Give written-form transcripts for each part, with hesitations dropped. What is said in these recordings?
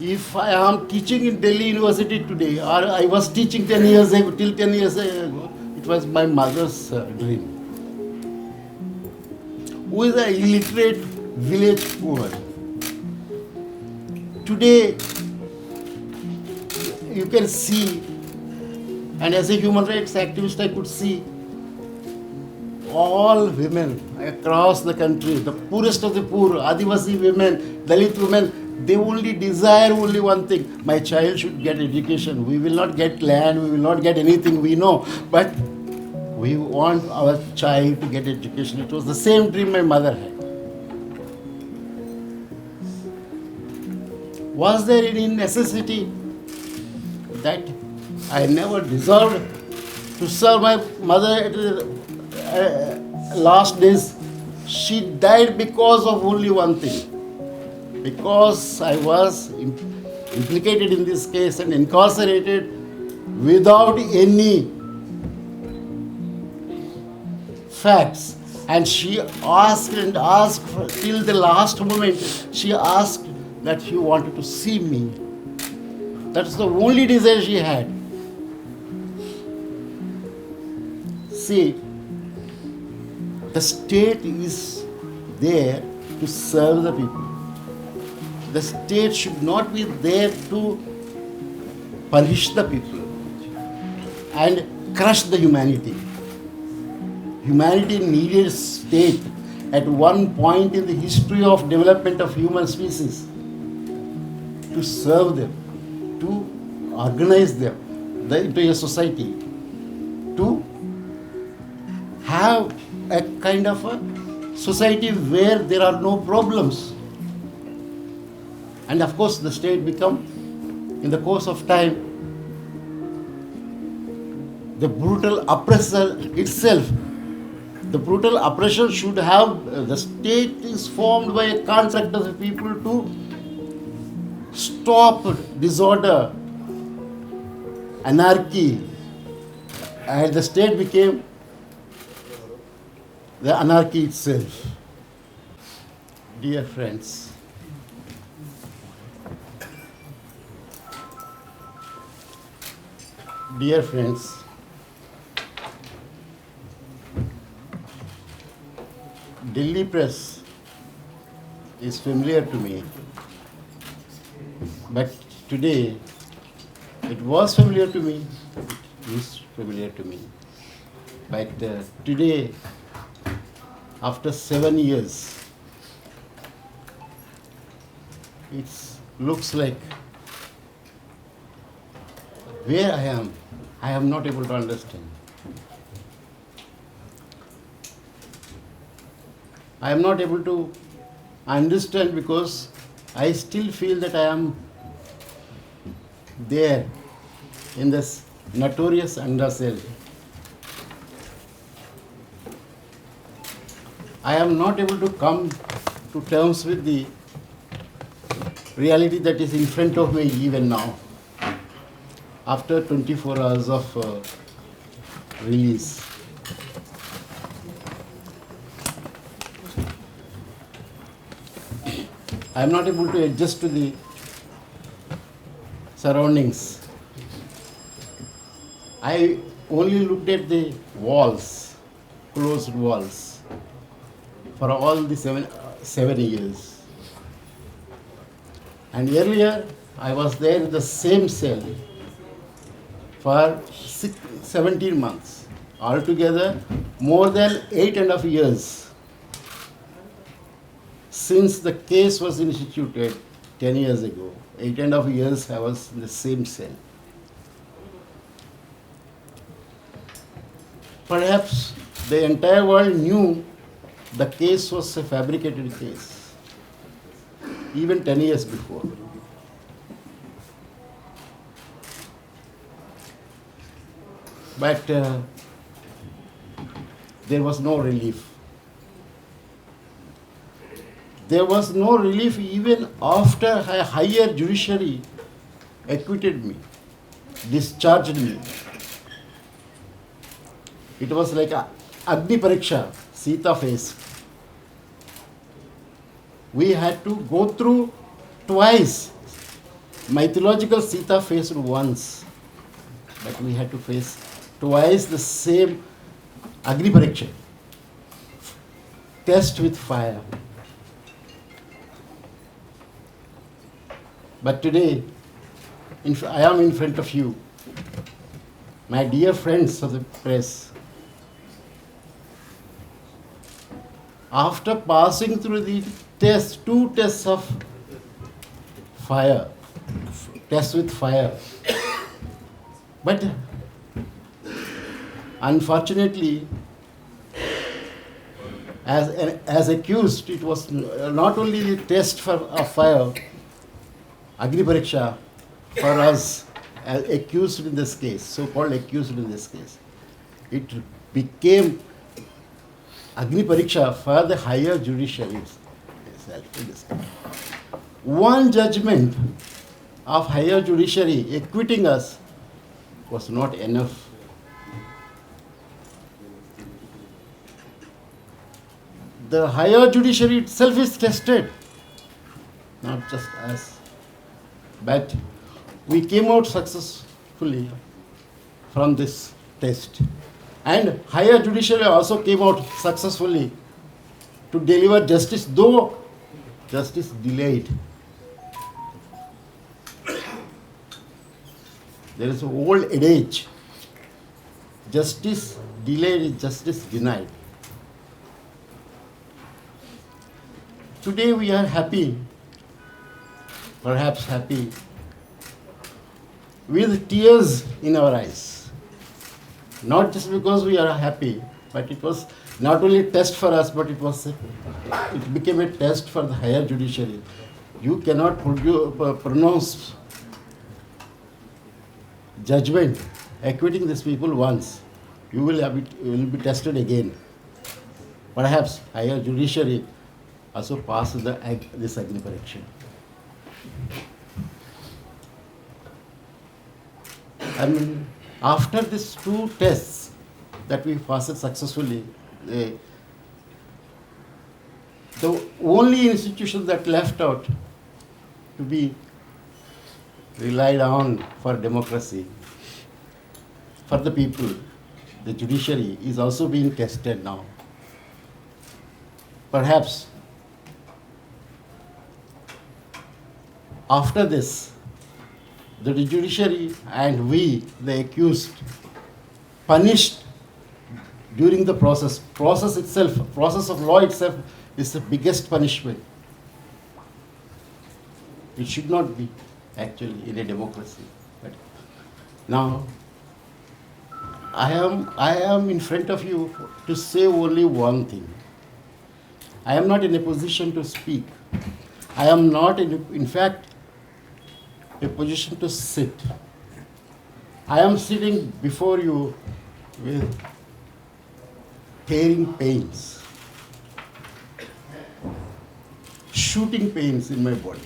If I am teaching in Delhi University today, or I was teaching 10 years ago, till 10 years ago, it was my mother's dream. Who is an illiterate village poor. Today, you can see, and as a human rights activist, I could see all women across the country, the poorest of the poor, Adivasi women, Dalit women, they only desire only one thing: my child should get education. We will not get land, we will not get anything, we know, but we want our child to get education. It was the same dream my mother had. Was there any necessity that I never deserved to serve my mother at the last days? She died because of only one thing. Because I was implicated in this case and incarcerated without any facts. And she asked and asked till the last moment. She asked that she wanted to see me. That's the only desire she had. See, the state is there to serve the people. The state should not be there to punish the people and crush the humanity. Humanity needed state at one point in the history of development of human species to serve them, to organize them into a society, to have a kind of a society where there are no problems. And of course, the state become, in the course of time, the brutal oppressor itself. The brutal oppression should have, the state is formed by a contract of the people to stop disorder, anarchy, and the state became the anarchy itself. Dear friends, dear friends, Delhi press is familiar to me, but today it was familiar to me, it is familiar to me. But today, after 7 years, it looks like where I am not able to understand. I am not able to understand because I still feel that I am there in this notorious undercell. I am not able to come to terms with the reality that is in front of me even now, after 24 hours of release. I am not able to adjust to the surroundings. I only looked at the walls, closed walls, for all the seven years. And earlier, I was there in the same cell for 17 months. Altogether, more than 8.5 years. Since the case was instituted 10 years ago, 8.5 years I was in the same cell. Perhaps the entire world knew the case was a fabricated case, even 10 years before. But there was no relief. There was no relief even after a higher judiciary acquitted me, discharged me. It was like a Agni Pariksha, Sita faced. We had to go through twice Mythological Sita faced once, but we had to face twice the same Agni Pariksha, test with fire. But today, I am in front of you, my dear friends of the press. After passing through the two tests of fire, test with fire, but unfortunately, as accused, it was not only the test of fire, Agni Pariksha, for us as accused in this case, so-called accused in this case. It became Agni Pariksha for the higher judiciary itself. One judgment of higher judiciary acquitting us was not enough. The higher judiciary itself is tested, not just us. But we came out successfully from this test. And higher judiciary also came out successfully to deliver justice, though justice delayed. There is an old adage, justice delayed is justice denied. Today we are happy, perhaps happy, with tears in our eyes. Not just because we are happy, but it was not only a test for us, but it became a test for the higher judiciary. You cannot pronounce judgment acquitting these people once. You will be tested again. Perhaps higher judiciary also passed this Agni Pariksha. I mean, after these two tests that we passed successfully, the only institution that left out to be relied on for democracy, for the people, the judiciary, is also being tested now. Perhaps after this, the judiciary and we, the accused, punished during the process of law itself is the biggest punishment. It should not be actually in a democracy. But now, I am in front of you to say only one thing. I am not in a position to speak. I am not in fact a position to sit. I am sitting before you with tearing pains, shooting pains in my body.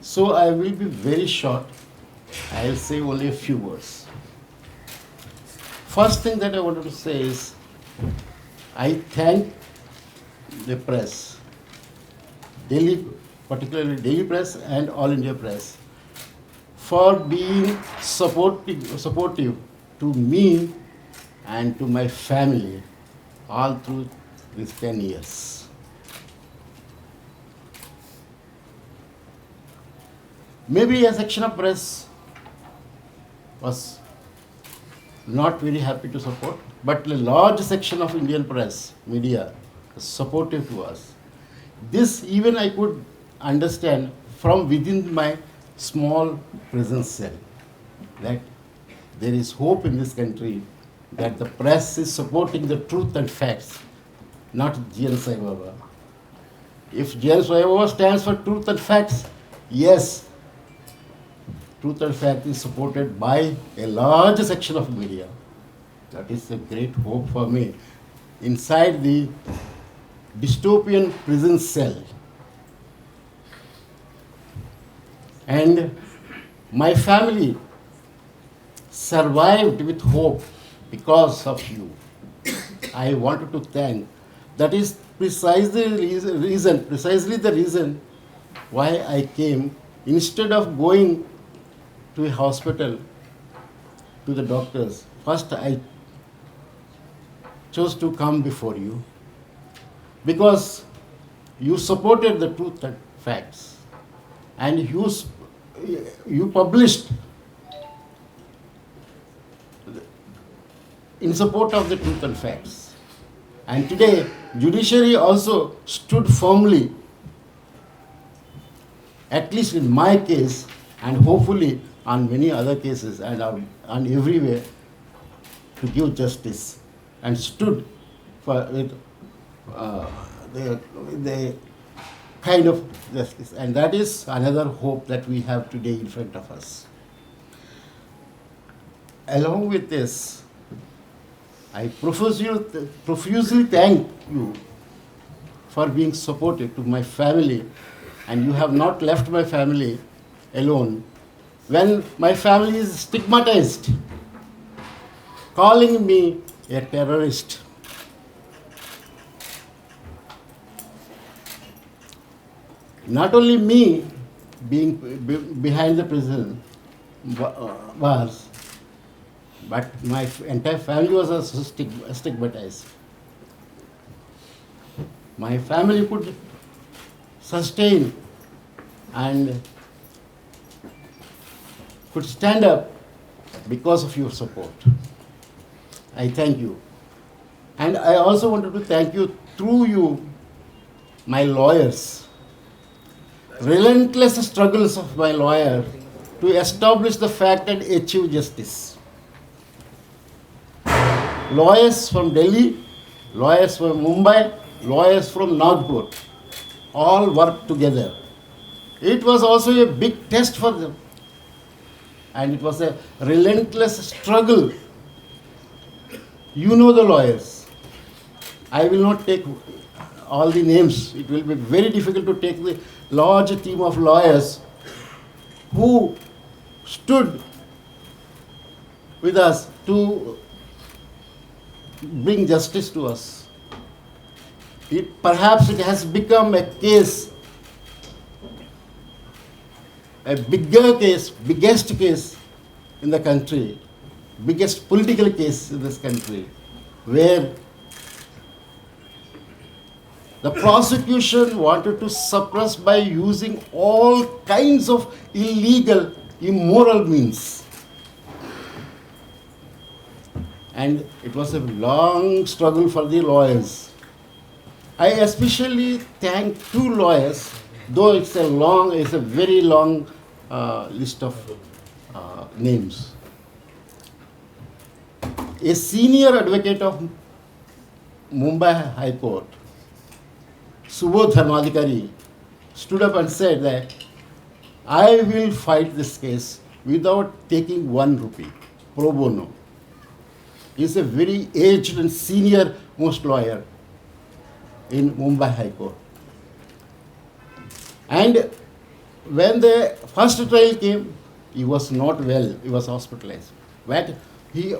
So I will be very short. I will say only a few words. First thing that I wanted to say is, I thank the press, particularly Daily Press and All India Press, for being supportive to me and to my family all through these 10 years. Maybe a section of press was not very happy to support, but a large section of Indian press, media, was supportive to us. This even I could understand from within my small prison cell, that there is hope in this country, that the press is supporting the truth and facts, not GN Saibaba. If GN Saibaba stands for truth and facts, yes, truth and fact is supported by a large section of media. That is a great hope for me. Inside the dystopian prison cell. And my family survived with hope because of you. I wanted to thank. That is precisely the reason why I came. Instead of going to a hospital, to the doctors, first I chose to come before you because you supported the truth and facts, and you published in support of the truth and facts. And today, judiciary also stood firmly, at least in my case, and hopefully on many other cases and on everywhere, to give justice, and stood for the kind of justice. And that is another hope that we have today in front of us. Along with this, I profusely thank you for being supportive to my family, and you have not left my family alone when my family is stigmatized, calling me a terrorist. Not only me being behind the prison bars, but my entire family was also stigmatized. My family could sustain and could stand up because of your support. I thank you. And I also wanted to thank you through you, my lawyers. Relentless struggles of my lawyer to establish the fact and achieve justice. Lawyers from Delhi, lawyers from Mumbai, lawyers from Nagpur, all worked together. It was also a big test for them, and it was a relentless struggle. You know the lawyers. I will not take all the names. It will be very difficult to take the large team of lawyers who stood with us to bring justice to us. Perhaps it has become a case, a bigger case, biggest case in the country, biggest political case in this country, where the prosecution wanted to suppress by using all kinds of illegal, immoral means. And it was a long struggle for the lawyers. I especially thank two lawyers, though it's a very long list of names. A senior advocate of Mumbai High Court, Subodh Dharmadhikari, stood up and said that I will fight this case without taking 1 rupee, pro bono. He is a very aged and senior most lawyer in Mumbai High Court. And when the first trial came, he was not well, he was hospitalized. But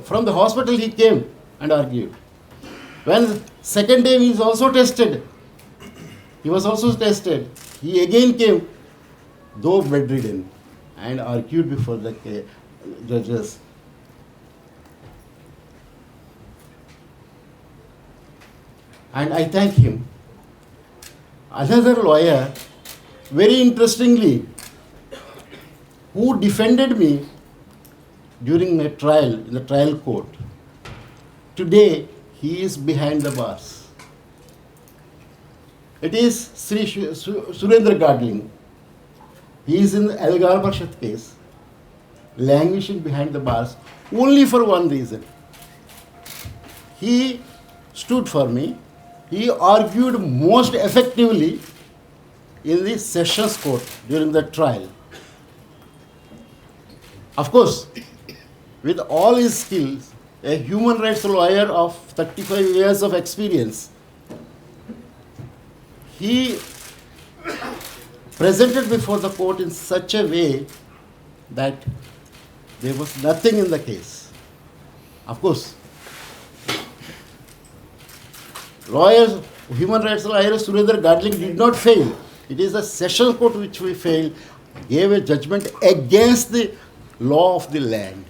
from the hospital he came and argued. When second day he was also tested, he again came, though bedridden, and argued before the judges. And I thank him. Another lawyer, very interestingly, who defended me during my trial in the trial court, today he is behind the bars. It is Sri Surendra Gadling. He is in the Algar Parshad case, languishing behind the bars only for one reason. He stood for me. He argued most effectively in the Sessions Court during the trial. Of course, with all his skills, a human rights lawyer of 35 years of experience, he presented before the court in such a way that there was nothing in the case. Of course, human rights lawyer Surendra Gadling did not fail. It is a session court which we failed, gave a judgment against the law of the land.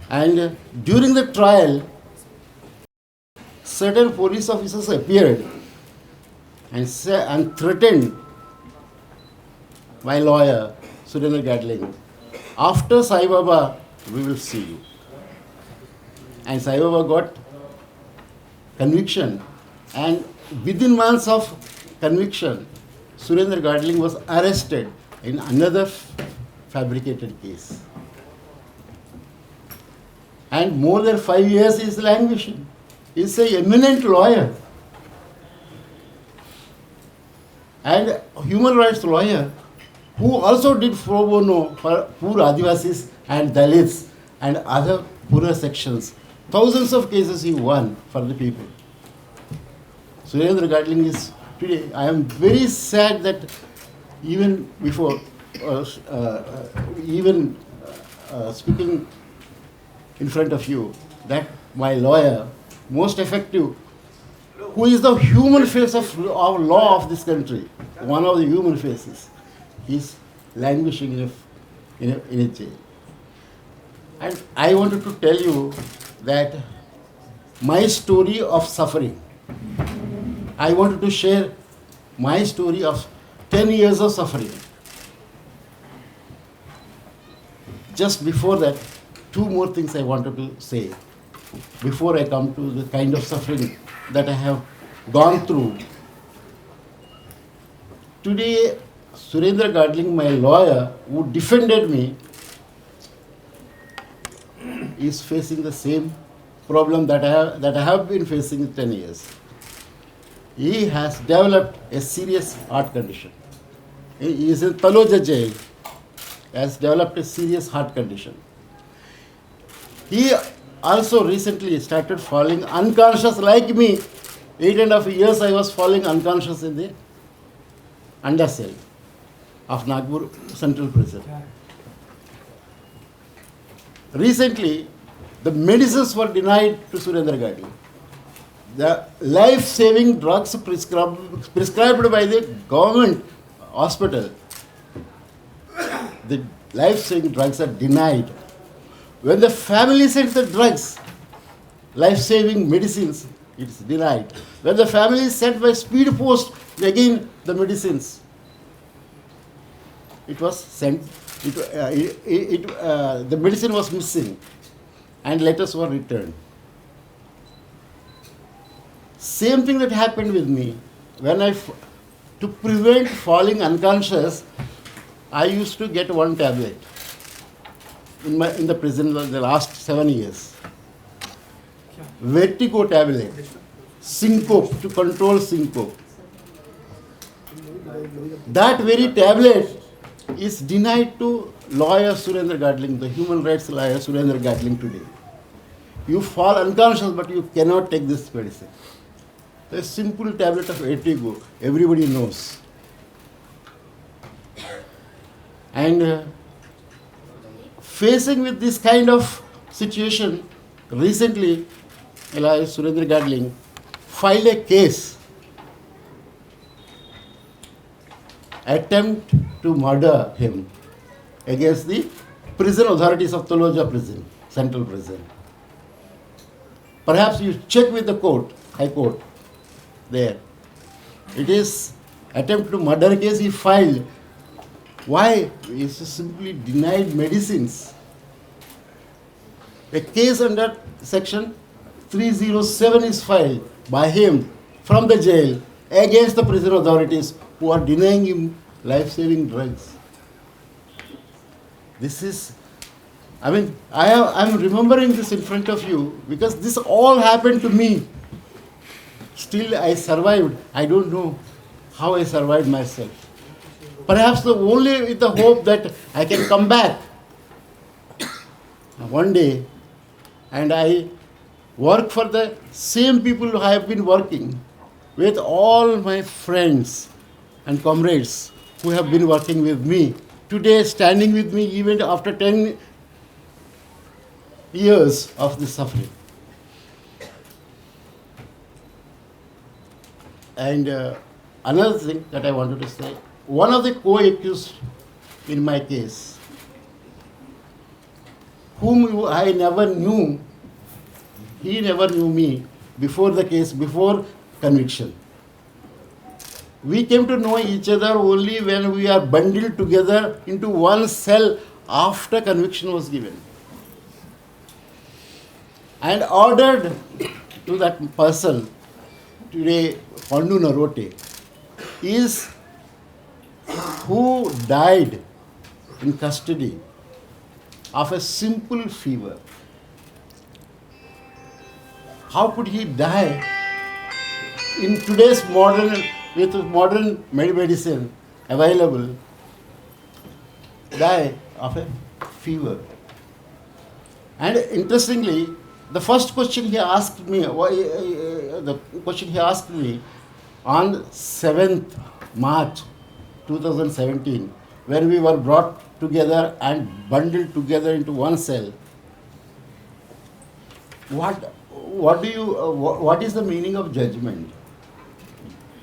And during the trial, certain police officers appeared and threatened my lawyer, Surendra Gadling. After Saibaba, we will see you. And Saibaba got conviction. And within months of conviction, Surendra Gadling was arrested in another fabricated case. And more than 5 years he is languishing. He is an eminent lawyer. And a human rights lawyer who also did pro bono for poor Adivasis and Dalits and other poorer sections. Thousands of cases he won for the people. Surendra Gadling is today, I am very sad that even before, speaking in front of you, that my lawyer, most effective, who is the human face of law of this country, one of the human faces, is languishing in a jail. And I wanted to tell you that my story of suffering, I wanted to share my story of 10 years of suffering. Just before that, two more things I wanted to say before I come to the kind of suffering that I have gone through. Today, Surendra Gadling, my lawyer, who defended me, is facing the same problem that I have been facing in 10 years. He has developed a serious heart condition. He is in Taloja jail, has developed a serious heart condition. He also recently started falling unconscious like me. 8.5 years I was falling unconscious in the under cell of Nagpur Central Prison. Recently, the medicines were denied to Surendra Gadling. The life-saving drugs prescribed by the government hospital, the life-saving drugs are denied. When the family sends the drugs, life-saving medicines, it's denied. When the family is sent by speed post, again the medicines, it was sent, the medicine was missing and letters were returned. Same thing that happened with me. When to prevent falling unconscious, I used to get one tablet in the prison the last 7 years. Vertigo tablet, syncope, to control syncope. That very tablet is denied to lawyer Surendra Gadling, the human rights lawyer Surendra Gadling today. You fall unconscious, but you cannot take this medicine. A simple tablet of vertigo, everybody knows. And facing with this kind of situation, recently, lawyer Surendra Gadling filed a case, attempt to murder him against the prison authorities of Taloja prison, Central Prison. Perhaps you check with the court, High Court, there. It is attempt to murder case he filed. Why? He is simply denied medicines. A case under section 307 is filed by him from the jail against the prison authorities who are denying him life-saving drugs. This is, I'm remembering this in front of you because this all happened to me. Still I survived. I don't know how I survived myself. Perhaps only with the hope that I can come back one day and I work for the same people who I have been working with, all my friends and comrades who have been working with me, today standing with me even after 10 years of this suffering. And another thing that I wanted to say, one of the co-accused in my case, whom I never knew, he never knew me before the case, before conviction. We came to know each other only when we are bundled together into one cell after conviction was given. And ordered to that person, today Pandu Narote, is who died in custody of a simple fever. How could he die in today's with modern medicine available, die of a fever? And interestingly, the first question he asked me, on 7th March 2017, when we were brought together and bundled together into one cell, what is the meaning of judgment?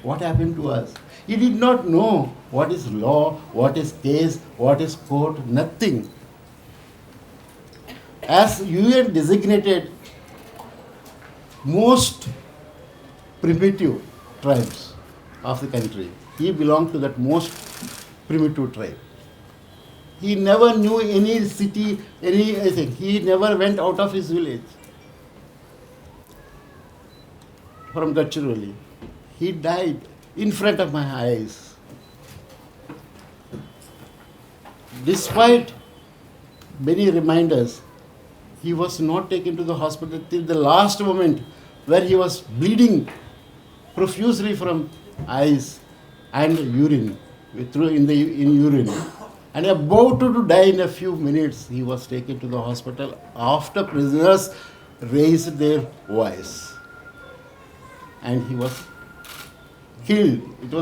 What happened to us? He did not know what is law, what is case, what is court, nothing. As UN designated most primitive tribes of the country, he belonged to that most primitive tribe. He never knew any city, anything. He never went out of his village from Gadchiroli. He died in front of my eyes. Despite many reminders, he was not taken to the hospital till the last moment, where he was bleeding profusely from eyes and urine, in urine. And about to die in a few minutes, he was taken to the hospital after prisoners raised their voice. And he was killed. It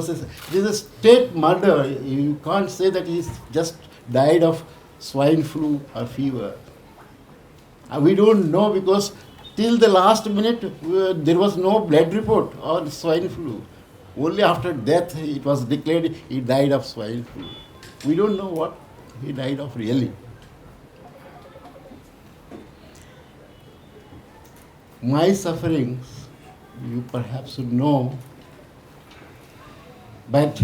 is a state murder. You can't say that he just died of swine flu or fever. We don't know, because till the last minute there was no blood report or swine flu. Only after death it was declared he died of swine flu. We don't know what he died of really. My sufferings, you perhaps would know, but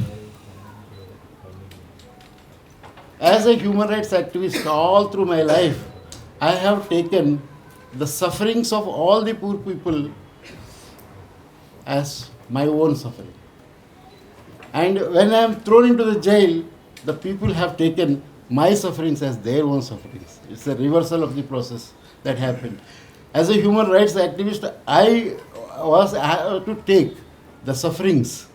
as a human rights activist all through my life, I have taken the sufferings of all the poor people as my own suffering. And when I am thrown into the jail, the people have taken my sufferings as their own sufferings. It's a reversal of the process that happened. As a human rights activist, I had to take the sufferings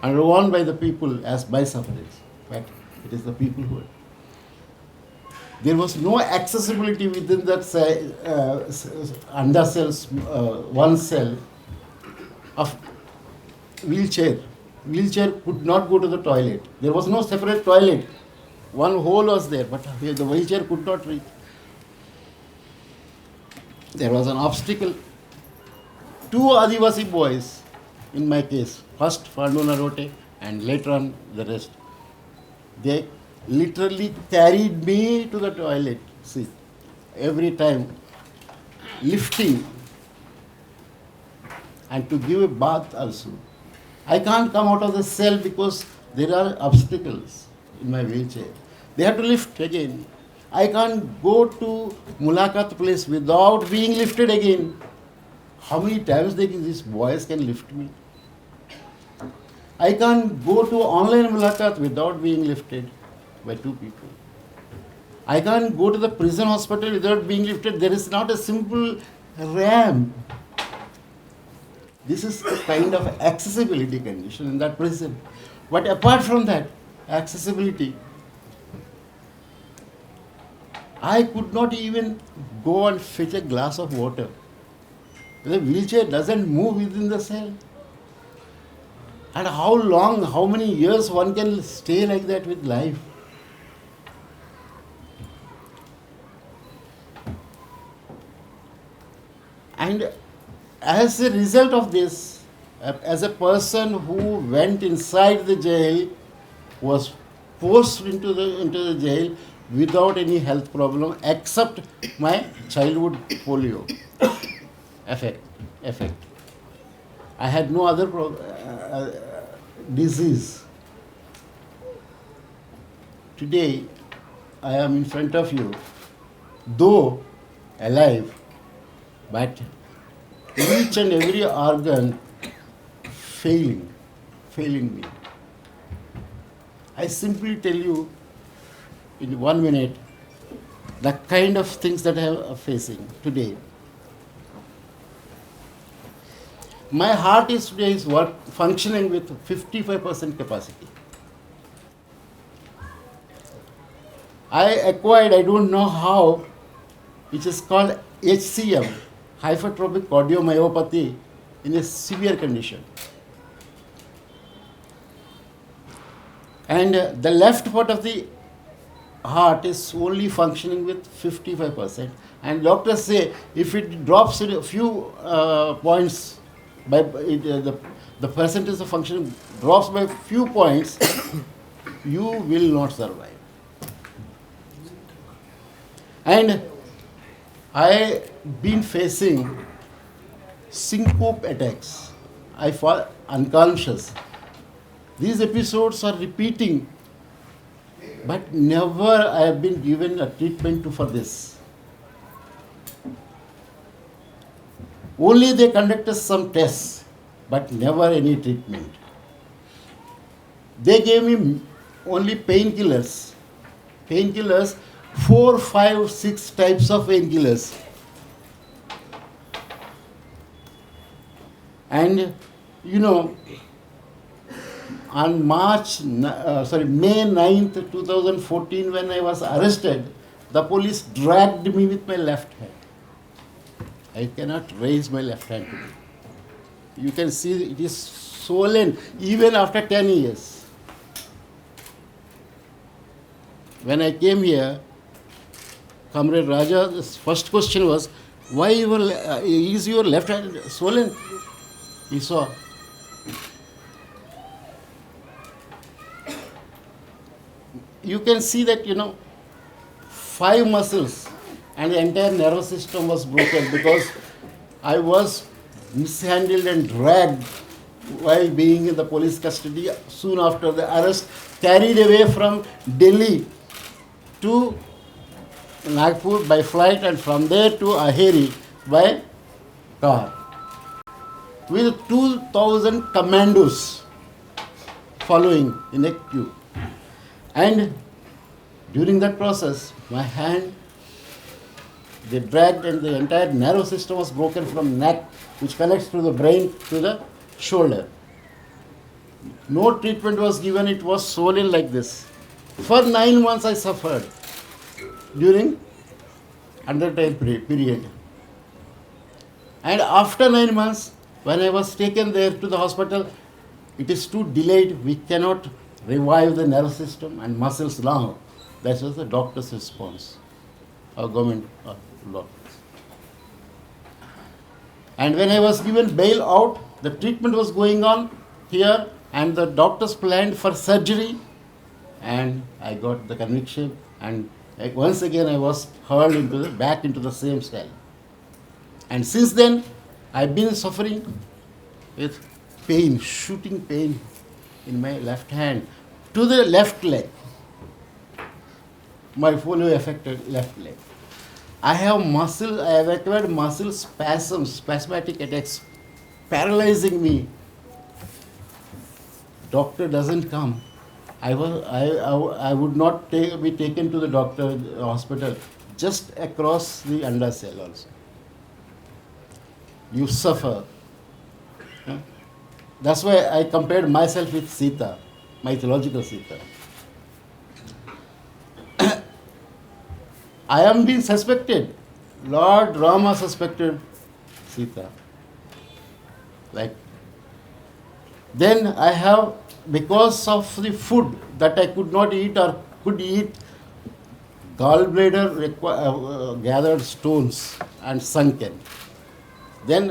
undergone by the people as my sufferings. But it is the people who. There was no accessibility within that under cells, one cell of wheelchair. Wheelchair could not go to the toilet. There was no separate toilet. One hole was there, but the wheelchair could not reach. There was an obstacle. Two Adivasi boys, in my case, first Pandu Narote and later on the rest, they literally carried me to the toilet, see, every time, lifting, and to give a bath also. I can't come out of the cell because there are obstacles in my wheelchair. They have to lift again. I can't go to Mulakat place without being lifted again. How many times these boys can lift me? I can't go to online Mulakat without being lifted by two people. I can't go to the prison hospital without being lifted. There is not a simple ramp. This is a kind of accessibility condition in that prison. But apart from that, accessibility, I could not even go and fetch a glass of water. The wheelchair doesn't move within the cell. And how long, how many years one can stay like that with life? And as a result of this, as a person who went inside the jail, was forced into the jail without any health problem except my childhood polio effect. I had no other disease. Today, I am in front of you, though alive, but each and every organ failing me. I simply tell you in 1 minute the kind of things that I am facing today. My heart is today functioning with 55% capacity. I acquired, I don't know how, which is called HCM, hypertrophic cardiomyopathy, in a severe condition. And the left part of the heart is only functioning with 55%. And doctors say if it drops in a few points, the percentage of functioning drops by few points, you will not survive. And I been facing syncope attacks. I fall unconscious. These episodes are repeating, but never I have been given a treatment for this. Only they conducted some tests, but never any treatment. They gave me only painkillers, 4, 5, 6 types of painkillers. And you know, on May 9th, 2014, when I was arrested, the police dragged me with my left hand. I cannot raise my left hand today. You can see it is swollen even after 10 years. When I came here, Comrade Raja's first question was, why is your left hand swollen? He saw. You can see that, 5 muscles and the entire nervous system was broken because I was mishandled and dragged while being in the police custody soon after the arrest, carried away from Delhi to Nagpur by flight and from there to Aheri by car, with 2,000 commandos following in a queue. And during that process, my hand, they dragged and the entire nervous system was broken from neck, which connects to the brain to the shoulder. No treatment was given, it was swollen like this. For 9 months I suffered during under time period. And after 9 months, when I was taken there to the hospital, it is too delayed, we cannot revive the nervous system and muscles now. That was the doctor's response, our government doctors. And when I was given bail out, the treatment was going on here and the doctors planned for surgery, and I got the conviction, and once again I was hurled back into the same cell. And since then, I've been suffering with pain, shooting pain in my left hand to the left leg, my polio affected left leg. I have acquired muscle spasms, spasmatic attacks, paralyzing me. Doctor doesn't come. I would not be taken to the hospital, just across the undercell also. You suffer. Huh? That's why I compared myself with Sita, mythological Sita. I am being suspected. Lord Rama suspected Sita. Then I have, because of the food that I could not eat or could eat, gallbladder gathered stones and sunken. Then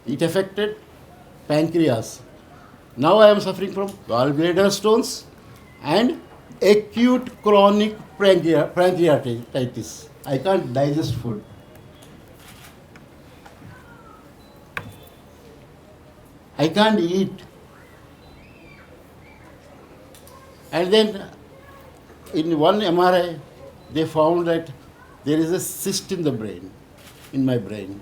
it affected pancreas. Now I am suffering from gallbladder stones and acute chronic pancreatitis. I can't digest food. I can't eat. And then in one MRI, they found that there is a cyst in the brain, in my brain.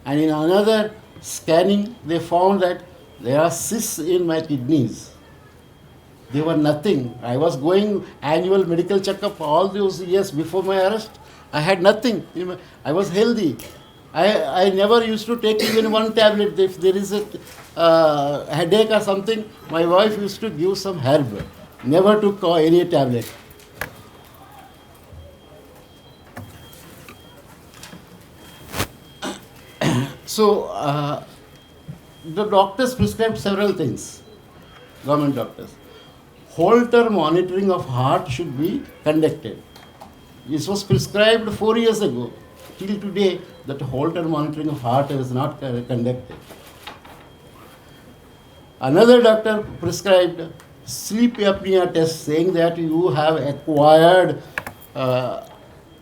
And in another scanning, they found that there are cysts in my kidneys. They were nothing. I was going annual medical checkup all those years before my arrest. I had nothing. I was healthy. I never used to take even one tablet. If there is a headache or something, my wife used to give some herb. Never took any tablet. So, the doctors prescribed several things, government doctors. Holter monitoring of heart should be conducted. This was prescribed 4 years ago. Till today, that Holter monitoring of heart is not conducted. Another doctor prescribed sleep apnea test, saying that you have acquired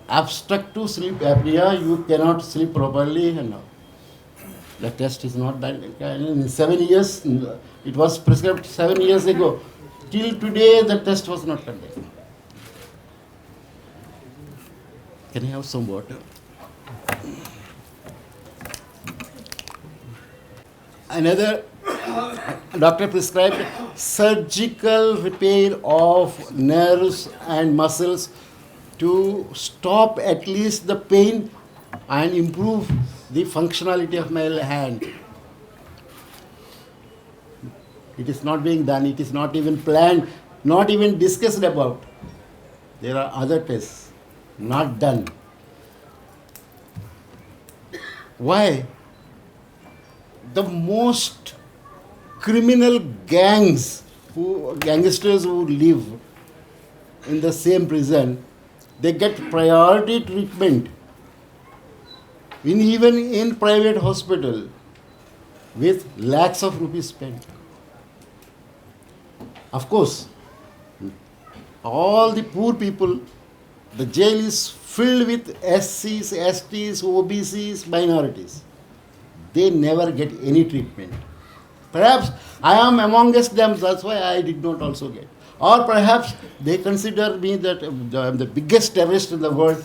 obstructive sleep apnea, you cannot sleep properly. No. The test is not done. In 7 years, it was prescribed 7 years ago. Till today, the test was not conducted. Can I have some water? Another doctor prescribed surgical repair of nerves and muscles to stop at least the pain and improve the functionality of my hand. It is not being done. It is not even planned, not even discussed about. There are other tests not done. Why? The most criminal gangsters who live in the same prison, they get priority treatment even in private hospital with lakhs of rupees spent. Of course, all the poor people, the jail is filled with SCs, STs, OBCs, minorities. They never get any treatment. Perhaps I am amongst them, that's why I did not also get. Or perhaps they consider me that I am the biggest terrorist in the world.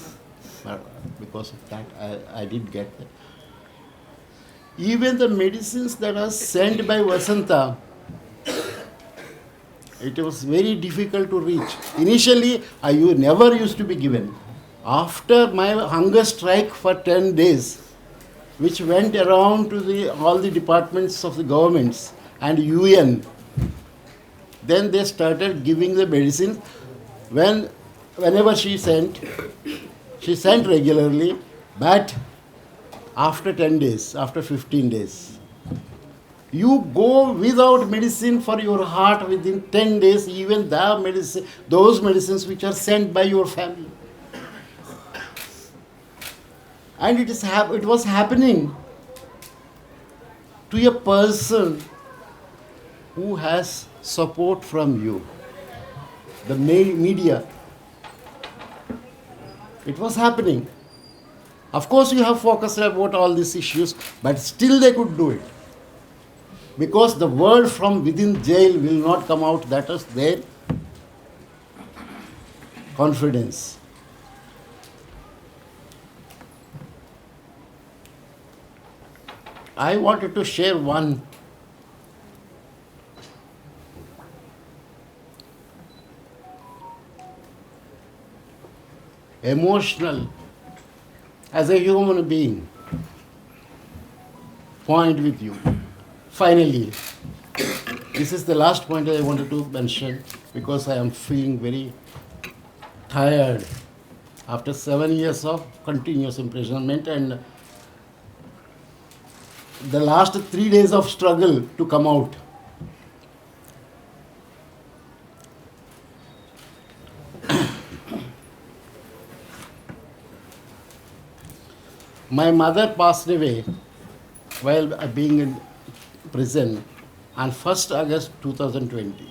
Because of that, I did get that. Even the medicines that are sent by Vasanta, it was very difficult to reach. Initially, I never used to be given. After my hunger strike for 10 days, which went around to all the departments of the governments and UN, then they started giving the medicine. Whenever she sent regularly, but after 10 days, after 15 days. You go without medicine for your heart within 10 days, even those medicines which are sent by your family. And it was happening to a person who has support from you, the media. It was happening. Of course, you have focused about all these issues, but still they could do it. Because the word from within jail will not come out. That is their confidence. I wanted to share one emotional, as a human being, point with you. Finally, this is the last point I wanted to mention because I am feeling very tired after 7 years of continuous imprisonment and the last 3 days of struggle to come out. My mother passed away while being prison on 1st August 2020.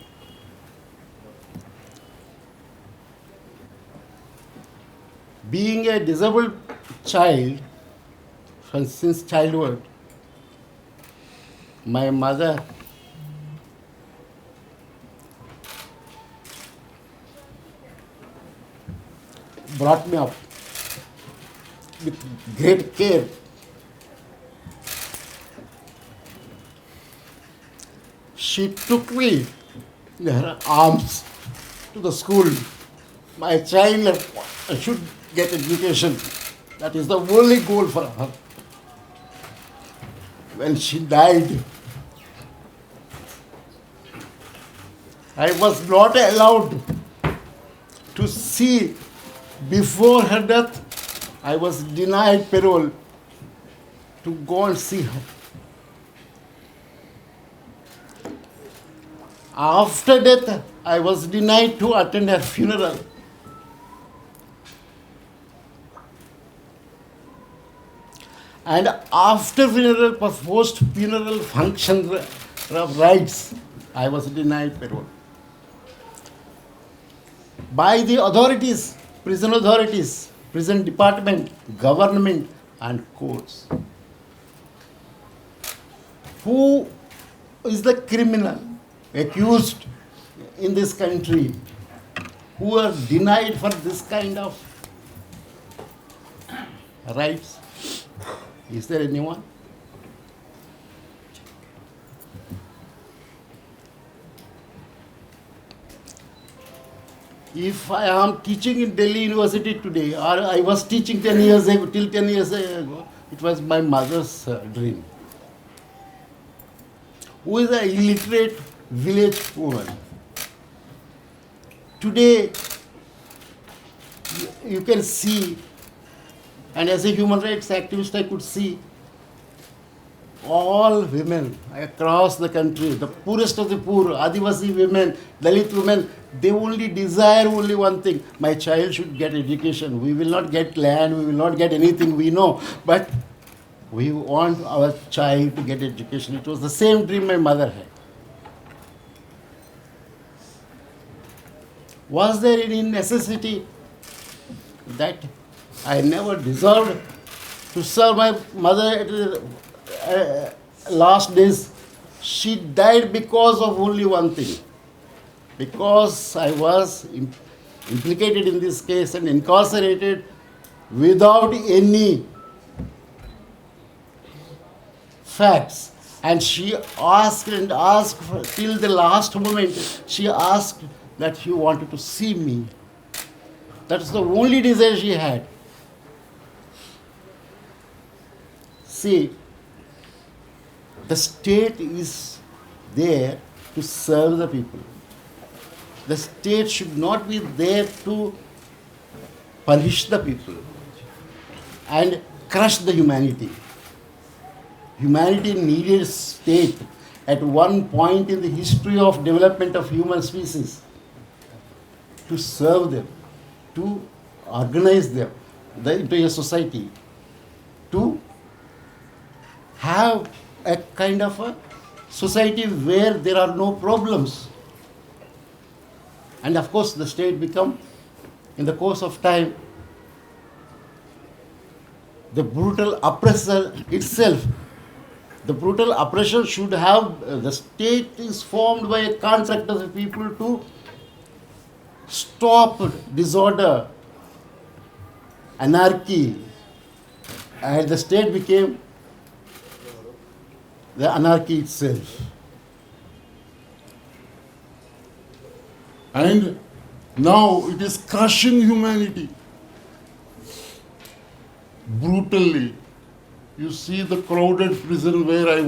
Being a disabled child since childhood, my mother brought me up with great care. She took me in her arms to the school. My child should get education. That is the only goal for her. When she died, I was not allowed to see before her death. I was denied parole to go and see her. After death, I was denied to attend her funeral. And after funeral, post-funeral function rites, I was denied parole. By the authorities, prison department, government, and courts. Who is the criminal accused in this country who are denied for this kind of rights? Is there anyone? If I am teaching in Delhi University today, or I was teaching 10 years ago, till 10 years ago, it was my mother's dream. Who is an illiterate village woman? Today, you can see, and as a human rights activist, I could see all women across the country, the poorest of the poor, Adivasi women, Dalit women, they only desire only one thing: my child should get education. We will not get land, we will not get anything, we know, but we want our child to get education. It was the same dream my mother had. Was there any necessity that I never deserved to serve my mother at the last days? She died because of only one thing. Because I was implicated in this case and incarcerated without any facts. And she asked and asked till the last moment. She asked that she wanted to see me. That's the only desire she had. See, the state is there to serve the people. The state should not be there to punish the people and crush the humanity. Humanity needed state at one point in the history of development of human species to serve them, to organize them into a society, to have a kind of a society where there are no problems. And of course the state become, in the course of time, the brutal oppressor itself. The brutal oppression should have, the state is formed by a contract of the people to stop disorder, anarchy, and the state became the anarchy itself. And now it is crushing humanity brutally. You see the crowded prison where I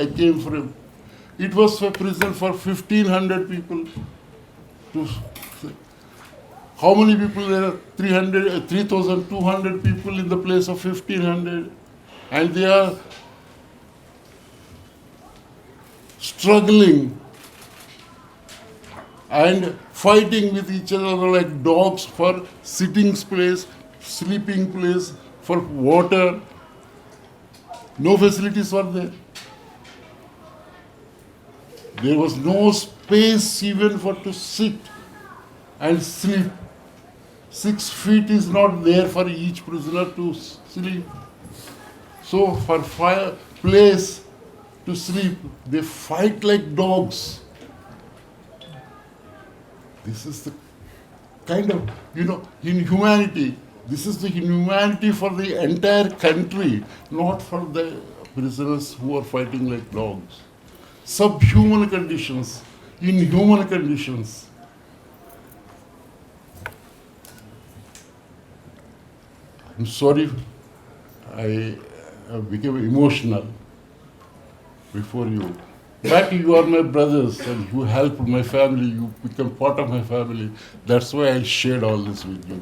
came from. It was a prison for 1,500 people. How many people there are? 3,200 people in the place of 1,500. And they are struggling and fighting with each other like dogs for sitting place, sleeping place, for water. No facilities were there. There was no space even for to sit and sleep. 6 feet is not there for each prisoner to sleep. So for place to sleep, they fight like dogs. This is the kind of, inhumanity. This is the inhumanity for the entire country, not for the prisoners who are fighting like dogs. Subhuman conditions, inhuman conditions. I'm sorry, I became emotional before you. But you are my brothers and you helped my family, you become part of my family. That's why I shared all this with you.